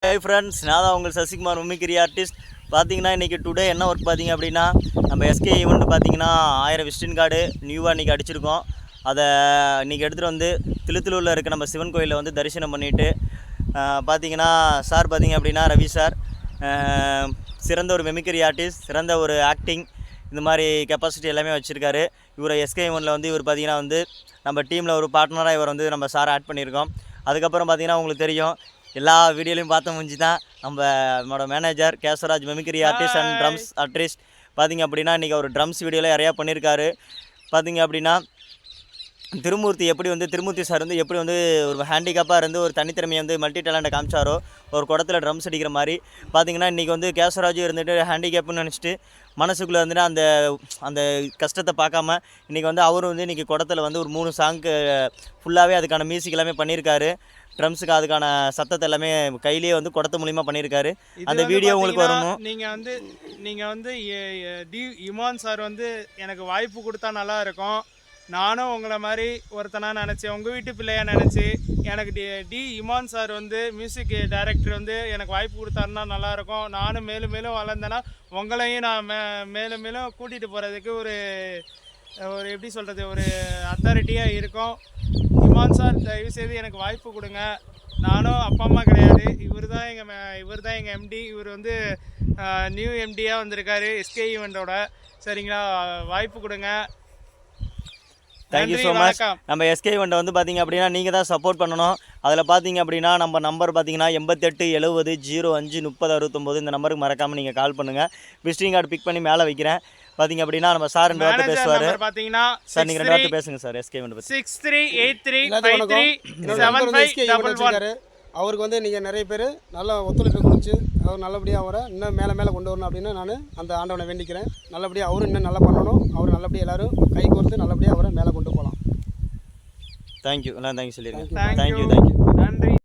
Hi friends, நான் தான் உங்கள் சசிகுமார் மிமிக்ரி ஆர்டிஸ்ட். பார்த்தீங்கன்னா இன்றைக்கி டுடே என்ன ஒர்க் பார்த்தீங்க அப்படின்னா, நம்ம எஸ்கே ஈவெண்ட் பார்த்தீங்கன்னா 1000 விசிட்டிங் கார்டு நியூவாக இன்றைக்கி அடிச்சிருக்கோம். அதை இன்றைக்கி எடுத்துகிட்டு வந்து திருத்தலூரில் இருக்க நம்ம சிவன் கோயிலில் வந்து தரிசனம் பண்ணிவிட்டு பார்த்தீங்கன்னா சார் பார்த்தீங்க அப்படின்னா ரவி சார் சிறந்த ஒரு மிமிக்ரி ஆர்டிஸ்ட், சிறந்த ஒரு ஆக்டிங், இந்த மாதிரி கெப்பாசிட்டி எல்லாமே வச்சுருக்காரு. இவரை எஸ்கே ஈவெண்ட்டில் வந்து இவர் பார்த்தீங்கன்னா வந்து நம்ம டீமில் ஒரு பார்ட்னராக இவர் வந்து நம்ம சார் ஆட் பண்ணியிருக்கோம். அதுக்கப்புறம் பார்த்தீங்கன்னா உங்களுக்கு தெரியும், எல்லா வீடியோலையும் பார்த்த முடிஞ்சு தான் நம்மளோட manager Kesavaraj mimicry artist and drums artist பார்த்திங்க அப்படின்னா இன்றைக்கி அவர் ட்ரம்ஸ் வீடியோவில் நிறையா பண்ணியிருக்காரு. பார்த்திங்க அப்படின்னா திருமூர்த்தி சார் வந்து எப்படி வந்து ஒரு ஹேண்டிகேப்பாக இருந்து ஒரு தனித்திறமையை வந்து மல்டி டேலண்ட்டை காமிச்சாரோ ஒரு குடத்தில் ட்ரம்ஸ் அடிக்கிற மாதிரி பார்த்திங்கன்னா இன்றைக்கி வந்து கேசவராஜும் இருந்துட்டு ஹேண்டிகேப்புன்னு நினச்சிட்டு மனசுக்குள்ளே வந்துட்டு அந்த அந்த கஷ்டத்தை பார்க்காம இன்றைக்கி வந்து அவரும் வந்து இன்றைக்கி குடத்தில் வந்து ஒரு 3 சாங்க்கு ஃபுல்லாகவே அதுக்கான மியூசிக் எல்லாமே பண்ணியிருக்காரு. ட்ரம்ஸுக்கு அதுக்கான சத்தத்தை எல்லாமே கையிலேயே வந்து குடத்து மூலிமா பண்ணியிருக்காரு. அந்த வீடியோ உங்களுக்கு வரணும். நீங்கள் வந்து டி இமான் சார் வந்து எனக்கு வாய்ப்பு கொடுத்தா நல்லா இருக்கும். நானும் உங்களை மாதிரி ஒருத்தனாக நினச்சேன், உங்கள் வீட்டு பிள்ளையாக நினச்சி எனக்கு டி இமான் சார் வந்து மியூசிக் டைரக்டர் வந்து எனக்கு வாய்ப்பு கொடுத்தாருன்னா நல்லாயிருக்கும். நானும் மேலும் மேலும் வளர்ந்தேன்னா உங்களையும் நான் மேலும் மேலும் கூட்டிகிட்டு போகிறதுக்கு ஒரு எப்படி சொல்கிறது, ஒரு அத்தாரிட்டியாக இருக்கும். இமான் சார் தயவுசெய்து எனக்கு வாய்ப்பு கொடுங்க. நானும் அப்பா அம்மா கிடையாது, இவர் தான் எங்கள் எம்டி. இவர் வந்து நியூ எம்டியாக வந்திருக்காரு எஸ்கே ஈவெண்ட்டோட. சரிங்களா, வாய்ப்பு கொடுங்க. Thank you so much. நம்ம எஸ்கே ஈவெண்ட்டை வந்து பார்த்திங்க அப்படின்னா நீங்கள் தான் சப்போர்ட் பண்ணணும். அதில் பார்த்தீங்க அப்படின்னா நம்ம நம்பர் பார்த்தீங்கன்னா 88 70 05 30 69 இந்த நம்பருக்கு மறக்காமல் நீங்கள் கால் பண்ணுங்கள். விசிட்டிங் கார்டு பிக் பண்ணி மேலே வைக்கிறேன். பார்த்தீங்க அப்படின்னா நம்ம சார் 2 வார்த்தை பேசுவார். பார்த்தீங்கன்னா சார் நீங்கள் 2 வார்த்தை பேசுங்க சார் எஸ்கே ஈவெண்ட் பற்றி. 6383537511. அவருக்கு வந்து நீங்கள் நிறைய பேர் நல்லா ஒத்துழைப்பு கொடுத்து அவர் நல்லபடியாக அவரை இன்னும் மேலே கொண்டு வரணும் அப்படின்னு நான் அந்த ஆண்டவனை வேண்டிக்கிறேன். நல்லபடியாக அவரும் இன்னும் நல்லா பண்ணணும். அவர் நல்லபடியாக எல்லோரும் கை கோர்த்து நல்லபடியாக அவரை மேலே கொண்டு போகலாம். தேங்க்யூ, எல்லாம் தேங்க்யூ சொல்லிடுங்க. தேங்க்யூ. தேங்க்யூ. நன்றி.